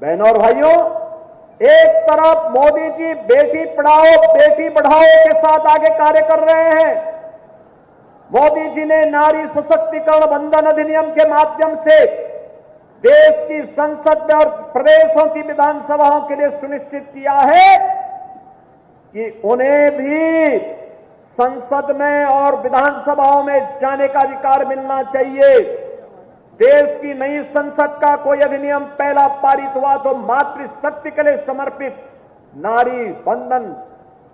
बहनों और भाइयों, एक तरफ मोदी जी बेटी पढ़ाओ बेटी बढ़ाओ के साथ आगे कार्य कर रहे हैं। मोदी जी ने नारी सशक्तिकरण बंधन अधिनियम के माध्यम से देश की संसद में और प्रदेशों की विधानसभाओं के लिए सुनिश्चित किया है कि उन्हें भी संसद में और विधानसभाओं में जाने का अधिकार मिलना चाहिए। देश की नई संसद का कोई अधिनियम पहला पारित हुआ तो मातृशक्ति के लिए समर्पित नारी बंधन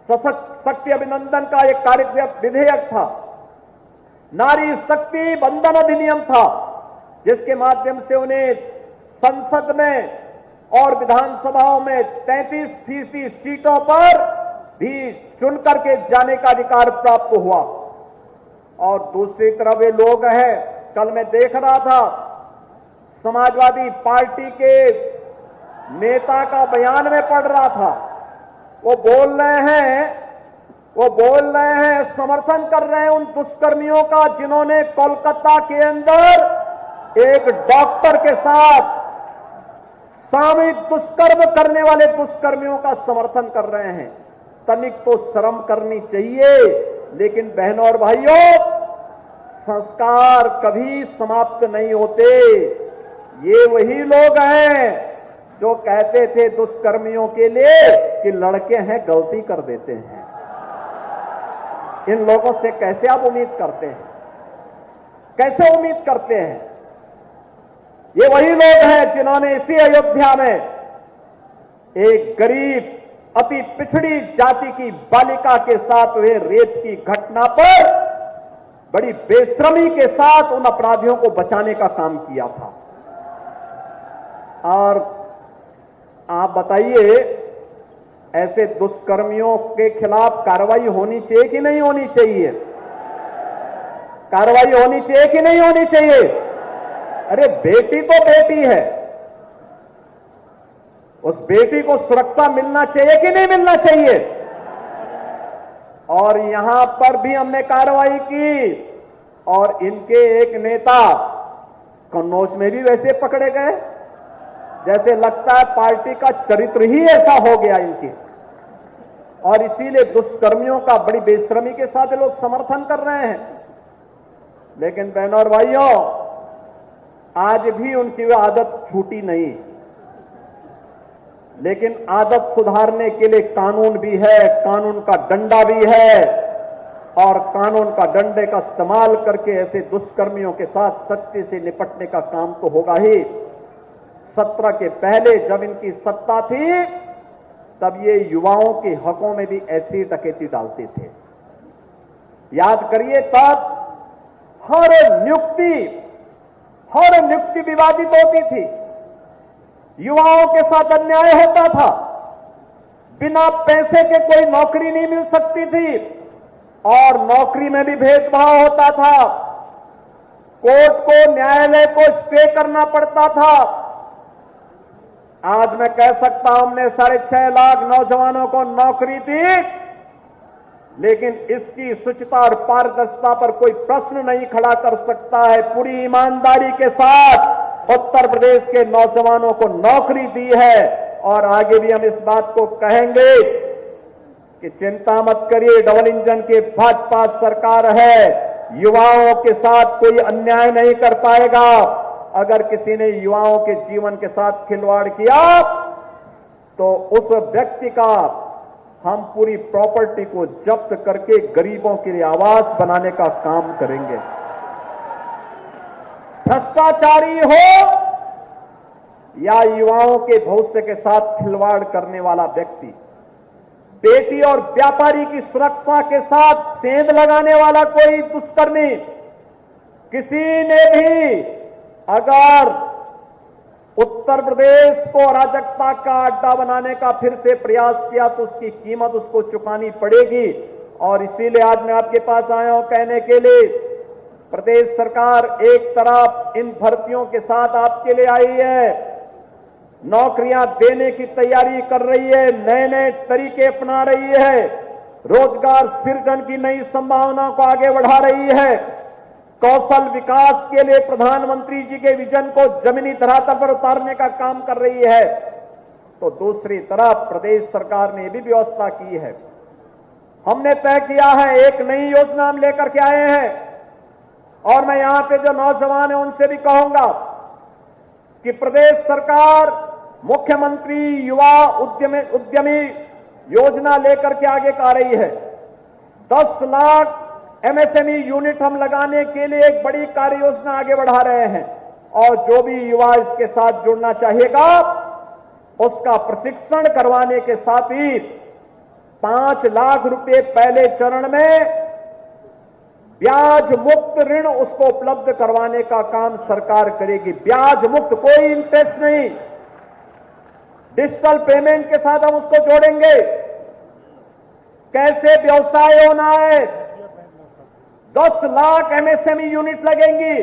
शक्ति अभिनंदन का एक कार्यक्रम विधेयक था, नारी शक्ति बंधन अधिनियम था, जिसके माध्यम से उन्हें संसद में और विधानसभाओं में 33% सीटों पर भी चुन करके जाने का अधिकार प्राप्त हुआ। और दूसरी तरफ वे लोग हैं, कल मैं देख रहा था समाजवादी पार्टी के नेता का बयान में पढ़ रहा था, वो बोल रहे हैं समर्थन कर रहे हैं उन दुष्कर्मियों का जिन्होंने कोलकाता के अंदर एक डॉक्टर के साथ सामूहिक दुष्कर्म करने वाले दुष्कर्मियों का समर्थन कर रहे हैं। तनिक तो शर्म करनी चाहिए। लेकिन बहनों और भाइयों, संस्कार कभी समाप्त नहीं होते। ये वही लोग हैं जो कहते थे दुष्कर्मियों के लिए कि लड़के हैं गलती कर देते हैं। इन लोगों से कैसे आप उम्मीद करते हैं? कैसे उम्मीद करते हैं? ये वही लोग हैं जिन्होंने इसी अयोध्या में एक गरीब अति पिछड़ी जाति की बालिका के साथ हुए रेप की घटना पर बड़ी बेशर्मी के साथ उन अपराधियों को बचाने का काम किया था। और आप बताइए, ऐसे दुष्कर्मियों के खिलाफ कार्रवाई होनी चाहिए कि नहीं होनी चाहिए? कार्रवाई होनी चाहिए कि नहीं होनी चाहिए? अरे बेटी तो बेटी है, उस बेटी को सुरक्षा मिलना चाहिए कि नहीं मिलना चाहिए? और यहां पर भी हमने कार्रवाई की और इनके एक नेता कन्नौज में भी वैसे पकड़े गए, जैसे लगता है पार्टी का चरित्र ही ऐसा हो गया इनके। और इसीलिए दुष्कर्मियों का बड़ी बेशर्मी के साथ लोग समर्थन कर रहे हैं। लेकिन बहनों और भाइयों, आज भी उनकी वह आदत छूटी नहीं। लेकिन आदत सुधारने के लिए कानून भी है, कानून का डंडा भी है, और कानून का डंडे का इस्तेमाल करके ऐसे दुष्कर्मियों के साथ सख्ती से निपटने का काम तो होगा ही। 17 के पहले जब इनकी सत्ता थी तब ये युवाओं के हकों में भी ऐसी डकैती डालते थे। याद करिए, तब हर नियुक्ति विवादित होती थी, युवाओं के साथ अन्याय होता था, बिना पैसे के कोई नौकरी नहीं मिल सकती थी और नौकरी में भी भेदभाव होता था। कोर्ट को, न्यायालय को स्टे करना पड़ता था। आज मैं कह सकता हूं हमने 6.5 लाख नौजवानों को नौकरी दी, लेकिन इसकी शुचिता और पारदर्शिता पर कोई प्रश्न नहीं खड़ा कर सकता है। पूरी ईमानदारी के साथ उत्तर प्रदेश के नौजवानों को नौकरी दी है और आगे भी हम इस बात को कहेंगे कि चिंता मत करिए, डबल इंजन की भाजपा सरकार है, युवाओं के साथ कोई अन्याय नहीं कर पाएगा। अगर किसी ने युवाओं के जीवन के साथ खिलवाड़ किया तो उस व्यक्ति का हम पूरी प्रॉपर्टी को जब्त करके गरीबों के लिए आवास बनाने का काम करेंगे। भ्रष्टाचारी हो या युवाओं के भविष्य के साथ खिलवाड़ करने वाला व्यक्ति, बेटी और व्यापारी की सुरक्षा के साथ सेंध लगाने वाला कोई दुष्कर्मी, किसी ने भी अगर उत्तर प्रदेश को अराजकता का अड्डा बनाने का फिर से प्रयास किया तो उसकी कीमत उसको चुकानी पड़ेगी। और इसीलिए आज मैं आपके पास आया हूं कहने के लिए, प्रदेश सरकार एक तरफ इन भर्तियों के साथ आपके लिए आई है, नौकरियां देने की तैयारी कर रही है, नए नए तरीके अपना रही है, रोजगार सृजन की नई संभावनाओं को आगे बढ़ा रही है, कौशल विकास के लिए प्रधानमंत्री जी के विजन को जमीनी धरातल पर उतारने का काम कर रही है। तो दूसरी तरफ प्रदेश सरकार ने भी व्यवस्था की है। हमने तय किया है, एक नई योजना हम लेकर के आए हैं और मैं यहां पे जो नौजवान हैं उनसे भी कहूंगा कि प्रदेश सरकार मुख्यमंत्री युवा उद्यमी योजना लेकर के आगे आ रही है। 10 लाख एमएसएमई यूनिट हम लगाने के लिए एक बड़ी कार्य योजना आगे बढ़ा रहे हैं और जो भी युवा इसके साथ जुड़ना चाहेगा उसका प्रशिक्षण करवाने के साथ ही 5 लाख रुपए पहले चरण में ब्याज मुक्त ऋण उसको उपलब्ध करवाने का काम सरकार करेगी। ब्याज मुक्त, कोई इंटरेस्ट नहीं, डिजिटल पेमेंट के साथ हम उसको जोड़ेंगे। कैसे व्यवसाय होना है, 10 लाख एमएसएमई यूनिट लगेंगी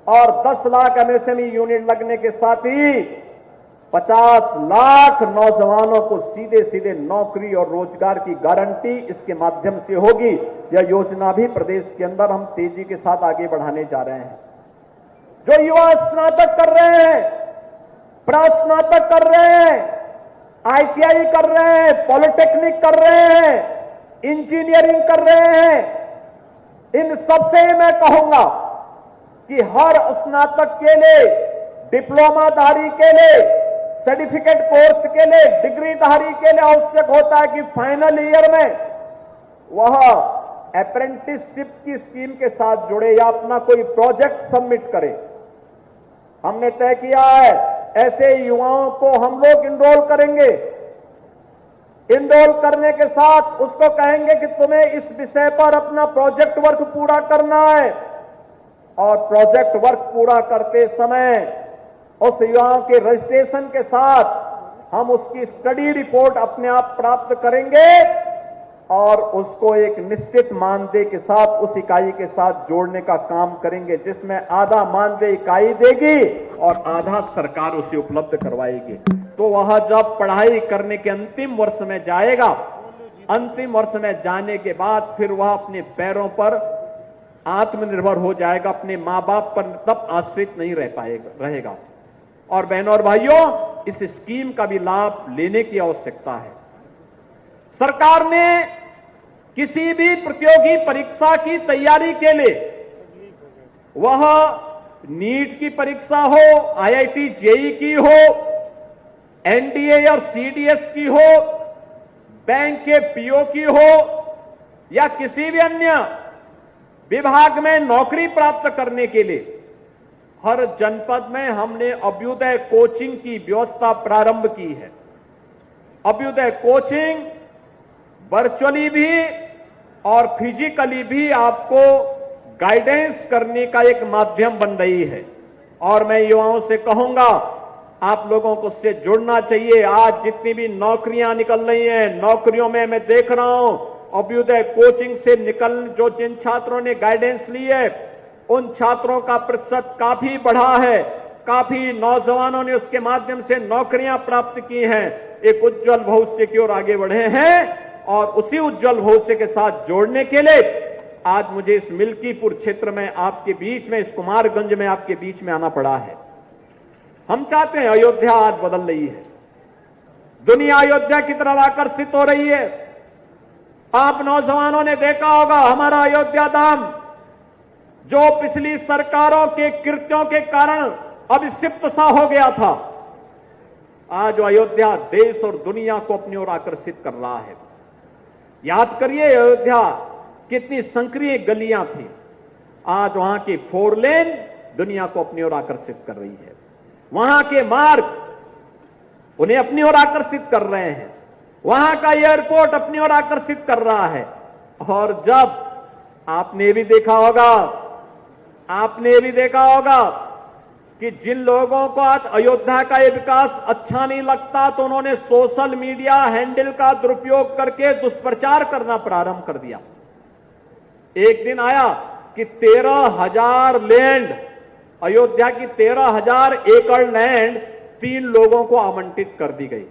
और 10 लाख एमएसएमई यूनिट लगने के साथ ही 50 लाख नौजवानों को सीधे सीधे नौकरी और रोजगार की गारंटी इसके माध्यम से होगी। यह योजना भी प्रदेश के अंदर हम तेजी के साथ आगे बढ़ाने जा रहे हैं। जो युवा स्नातक कर रहे हैं, प्रास्नातक कर रहे हैं, आईटीआई कर रहे हैं, पॉलिटेक्निक कर रहे हैं, इंजीनियरिंग कर रहे हैं, इन सबसे मैं कहूंगा कि हर स्नातक के लिए, डिप्लोमाधारी के लिए, सर्टिफिकेट कोर्स के लिए, डिग्रीधारी के लिए आवश्यक होता है कि फाइनल ईयर में वह अप्रेंटिसशिप की स्कीम के साथ जुड़े या अपना कोई प्रोजेक्ट सबमिट करे। हमने तय किया है ऐसे युवाओं को हम लोग इनरोल करेंगे। इनरोल करने के साथ उसको कहेंगे कि तुम्हें इस विषय पर अपना प्रोजेक्ट वर्क पूरा करना है और प्रोजेक्ट वर्क पूरा करते समय उस युवाओं के रजिस्ट्रेशन के साथ हम उसकी स्टडी रिपोर्ट अपने आप प्राप्त करेंगे और उसको एक निश्चित मानदेय के साथ उस इकाई के साथ जोड़ने का काम करेंगे, जिसमें आधा मानदेय इकाई देगी और आधा सरकार उसे उपलब्ध करवाएगी। तो वह जब पढ़ाई करने के अंतिम वर्ष में जाएगा, अंतिम वर्ष में जाने के बाद फिर वह अपने पैरों पर आत्मनिर्भर हो जाएगा, अपने मां बाप पर तब आश्रित नहीं रहेगा। और बहनों और भाइयों, इस स्कीम का भी लाभ लेने की आवश्यकता है। सरकार ने किसी भी प्रतियोगी परीक्षा की तैयारी के लिए, वह नीट की परीक्षा हो, आईआईटी जेईई की हो, एनडीए और सीडीएस की हो, बैंक के पीओ की हो या किसी भी अन्य विभाग में नौकरी प्राप्त करने के लिए हर जनपद में हमने अभ्युदय कोचिंग की व्यवस्था प्रारंभ की है। अभ्युदय कोचिंग वर्चुअली भी और फिजिकली भी आपको गाइडेंस करने का एक माध्यम बन रही है और मैं युवाओं से कहूंगा आप लोगों को उससे जुड़ना चाहिए। आज जितनी भी नौकरियां निकल रही हैं, नौकरियों में मैं देख रहा हूं अभ्युदय कोचिंग से जो जिन छात्रों ने गाइडेंस ली है उन छात्रों का प्रतिशत काफी बढ़ा है। काफी नौजवानों ने उसके माध्यम से नौकरियां प्राप्त की हैं, एक उज्जवल भविष्य की ओर आगे बढ़े हैं और उसी उज्जवल भविष्य के साथ जोड़ने के लिए आज मुझे इस मिल्कीपुर क्षेत्र में आपके बीच में, इस कुमारगंज में आपके बीच में आना पड़ा है। हम चाहते हैं अयोध्या आज बदल रही है, दुनिया अयोध्या की तरफ आकर्षित हो रही है। आप नौजवानों ने देखा होगा हमारा अयोध्या धाम जो पिछली सरकारों के कृत्यों के कारण अभिक्षिप्त सा हो गया था, आज अयोध्या देश और दुनिया को अपनी ओर आकर्षित कर रहा है। याद करिए अयोध्या कितनी संक्रिय गलियां थी, आज वहां की 4 लेन दुनिया को अपनी ओर आकर्षित कर रही है। वहां के मार्ग उन्हें अपनी ओर आकर्षित कर रहे हैं, वहां का एयरपोर्ट अपनी ओर आकर्षित कर रहा है। और जब आपने भी देखा होगा कि जिन लोगों को आज अयोध्या का ये विकास अच्छा नहीं लगता तो उन्होंने सोशल मीडिया हैंडल का दुरुपयोग करके दुष्प्रचार करना प्रारंभ कर दिया। एक दिन आया कि 13,000 लैंड, अयोध्या की 13,000 एकड़ लैंड 3 लोगों को आवंटित कर दी गई।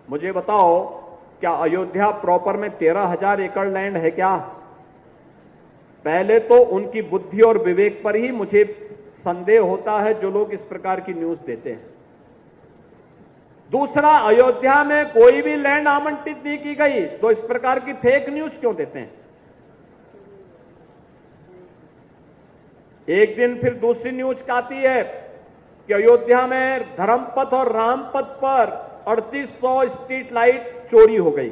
मुझे बताओ क्या अयोध्या प्रॉपर में 13,000 एकड़ लैंड है क्या? पहले तो उनकी बुद्धि और विवेक पर ही मुझे संदेह होता है जो लोग इस प्रकार की न्यूज देते हैं। दूसरा, अयोध्या में कोई भी लैंड आवंटित नहीं की गई, तो इस प्रकार की फेक न्यूज क्यों देते हैं? एक दिन फिर दूसरी न्यूज आती है कि अयोध्या में धर्मपथ और रामपथ पर 3800 स्ट्रीट लाइट चोरी हो गई।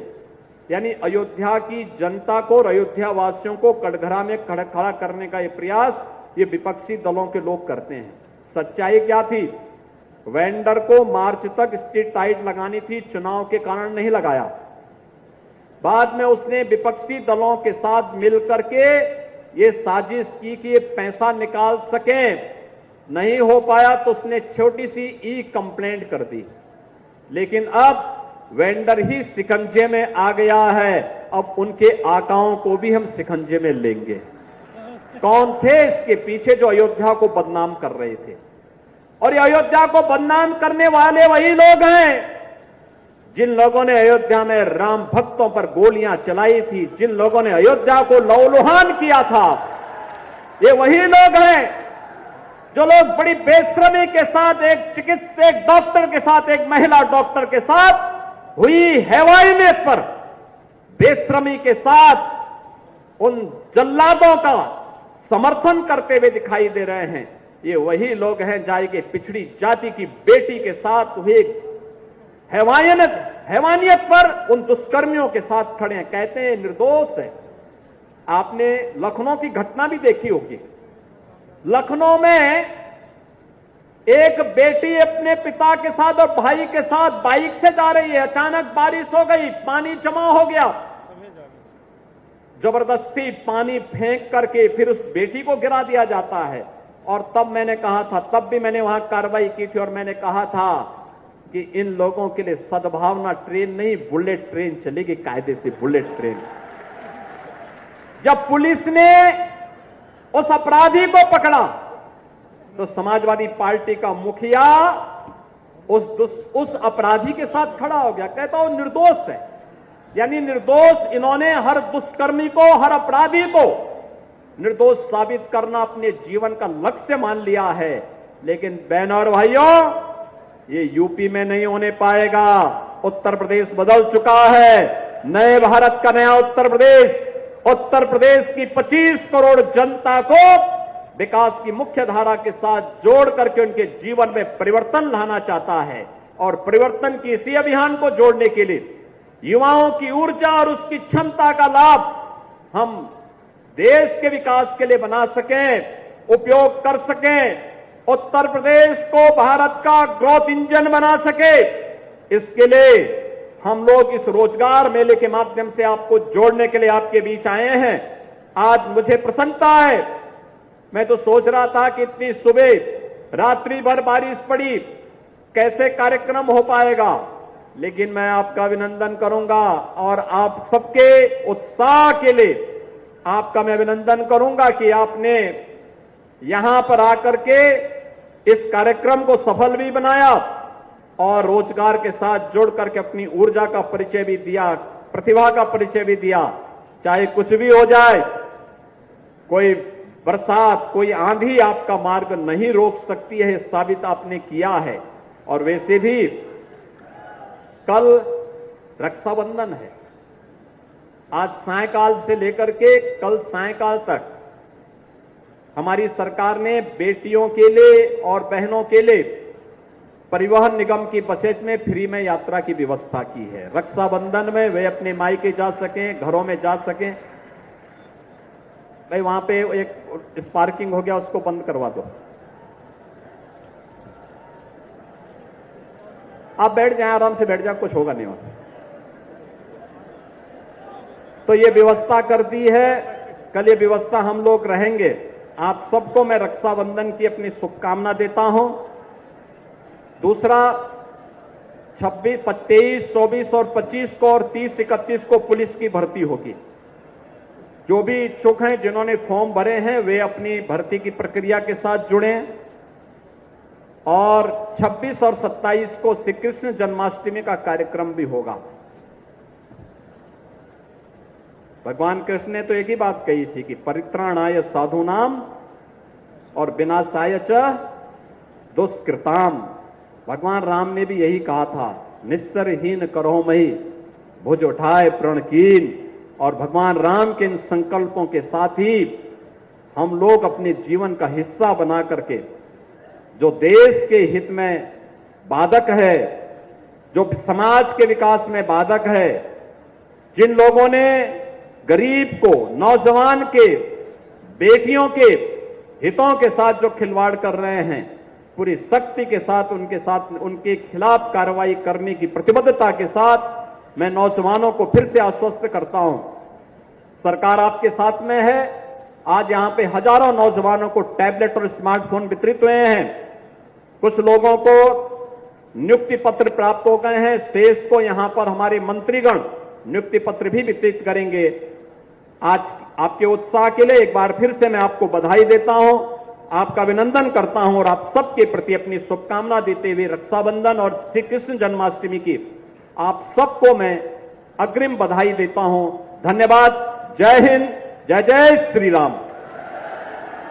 यानी अयोध्या की जनता को और अयोध्या वासियों को कटघरा में खड़ा करने का ये प्रयास ये विपक्षी दलों के लोग करते हैं। सच्चाई क्या थी? वेंडर को मार्च तक स्ट्रीट लाइट लगानी थी, चुनाव के कारण नहीं लगाया। बाद में उसने विपक्षी दलों के साथ मिलकर के ये साजिश की कि ये पैसा निकाल सकें, नहीं हो पाया तो उसने छोटी सी ई कंप्लेंट कर दी। लेकिन अब वेंडर ही शिकंजे में आ गया है, अब उनके आकाओं को भी हम शिकंजे में लेंगे। कौन थे इसके पीछे जो अयोध्या को बदनाम कर रहे थे? और ये अयोध्या को बदनाम करने वाले वही लोग हैं जिन लोगों ने अयोध्या में राम भक्तों पर गोलियां चलाई थी, जिन लोगों ने अयोध्या को लहूलुहान किया था। ये वही लोग हैं जो लोग बड़ी बेशर्मी के साथ एक चिकित्सक, एक डॉक्टर के साथ, एक महिला डॉक्टर के साथ हुई हैवानियत पर बेशर्मी के साथ उन जल्लादों का समर्थन करते हुए दिखाई दे रहे हैं। ये वही लोग हैं जाएंगे पिछड़ी जाति की बेटी के साथ हुए हैवानियत पर उन दुष्कर्मियों के साथ खड़े हैं, कहते हैं निर्दोष है। आपने लखनऊ की घटना भी देखी होगी। लखनऊ में एक बेटी अपने पिता के साथ और भाई के साथ बाइक से जा रही है, अचानक बारिश हो गई, पानी जमा हो गया, जबरदस्ती पानी फेंक करके फिर उस बेटी को गिरा दिया जाता है। और तब मैंने कहा था, तब भी मैंने वहां कार्रवाई की थी और मैंने कहा था कि इन लोगों के लिए सद्भावना ट्रेन नहीं, बुलेट ट्रेन चलेगी, कायदे से बुलेट ट्रेन। जब पुलिस ने उस अपराधी को पकड़ा तो समाजवादी पार्टी का मुखिया उस अपराधी के साथ खड़ा हो गया, कहता वो निर्दोष है। यानी निर्दोष, इन्होंने हर दुष्कर्मी को, हर अपराधी को निर्दोष साबित करना अपने जीवन का लक्ष्य मान लिया है। लेकिन बहनों और भाइयों, ये यूपी में नहीं होने पाएगा। उत्तर प्रदेश बदल चुका है, नए भारत का नया उत्तर प्रदेश। उत्तर प्रदेश की 25 करोड़ जनता को विकास की मुख्य धारा के साथ जोड़ करके उनके जीवन में परिवर्तन लाना चाहता है। और परिवर्तन की इसी अभियान को जोड़ने के लिए युवाओं की ऊर्जा और उसकी क्षमता का लाभ हम देश के विकास के लिए बना सकें, उपयोग कर सकें, उत्तर प्रदेश को भारत का ग्रोथ इंजन बना सके, इसके लिए हम लोग इस रोजगार मेले के माध्यम से आपको जोड़ने के लिए आपके बीच आए हैं। आज मुझे प्रसन्नता है। मैं तो सोच रहा था कि इतनी सुबह रात्रि भर बारिश पड़ी, कैसे कार्यक्रम हो पाएगा, लेकिन मैं आपका अभिनंदन करूंगा और आप सबके उत्साह के लिए आपका मैं अभिनंदन करूंगा कि आपने यहां पर आकर के इस कार्यक्रम को सफल भी बनाया और रोजगार के साथ जोड़ करके अपनी ऊर्जा का परिचय भी दिया, प्रतिभा का परिचय भी दिया। चाहे कुछ भी हो जाए, कोई बरसात, कोई आंधी आपका मार्ग नहीं रोक सकती है, साबित आपने किया है। और वैसे भी कल रक्षाबंधन है। आज सायंकाल से लेकर के कल सायंकाल तक हमारी सरकार ने बेटियों के लिए और बहनों के लिए परिवहन निगम की बसेज में फ्री में यात्रा की व्यवस्था की है। रक्षाबंधन में वे अपने मायके जा सकें, घरों में जा सकें। भाई वहां पे एक स्पार्किंग हो गया, उसको बंद करवा दो। आप बैठ जाएं, आराम से बैठ जाएं, कुछ होगा नहीं वहां। तो ये व्यवस्था कर दी है, कल ये व्यवस्था हम लोग रहेंगे। आप सबको मैं रक्षाबंधन की अपनी शुभकामना देता हूं। दूसरा, 26, 23, 24 और 25 को और 30, 31 को पुलिस की भर्ती होगी। जो भी इच्छुक हैं, जिन्होंने फॉर्म भरे हैं, वे अपनी भर्ती की प्रक्रिया के साथ जुड़ें। और 26 और 27 को श्री कृष्ण जन्माष्टमी का कार्यक्रम भी होगा। भगवान कृष्ण ने तो एक ही बात कही थी कि परित्राणाय साधूनाम और विनाशाय च दुष्कृताम। भगवान राम ने भी यही कहा था निस्सरहीन करो मही, भुज उठाए प्रण कीन। और भगवान राम के इन संकल्पों के साथ ही हम लोग अपने जीवन का हिस्सा बना करके जो देश के हित में बाधक है, जो समाज के विकास में बाधक है, जिन लोगों ने गरीब को, नौजवान के, बेटियों के हितों के साथ जो खिलवाड़ कर रहे हैं, पूरी शक्ति के साथ उनके खिलाफ कार्रवाई करने की प्रतिबद्धता के साथ मैं नौजवानों को फिर से आश्वस्त करता हूं, सरकार आपके साथ में है। आज यहां पे हजारों नौजवानों को टैबलेट और स्मार्टफोन वितरित हुए हैं। कुछ लोगों को नियुक्ति पत्र प्राप्त हो गए हैं, शेष को यहां पर हमारे मंत्रीगण नियुक्ति पत्र भी वितरित करेंगे। आज आपके उत्साह के लिए एक बार फिर से मैं आपको बधाई देता हूं, आपका अभिनंदन करता हूं और आप सबके प्रति अपनी शुभकामना देते हुए रक्षाबंधन और श्री कृष्ण जन्माष्टमी की आप सबको मैं अग्रिम बधाई देता हूं। धन्यवाद। जय हिंद, जय जय श्री राम।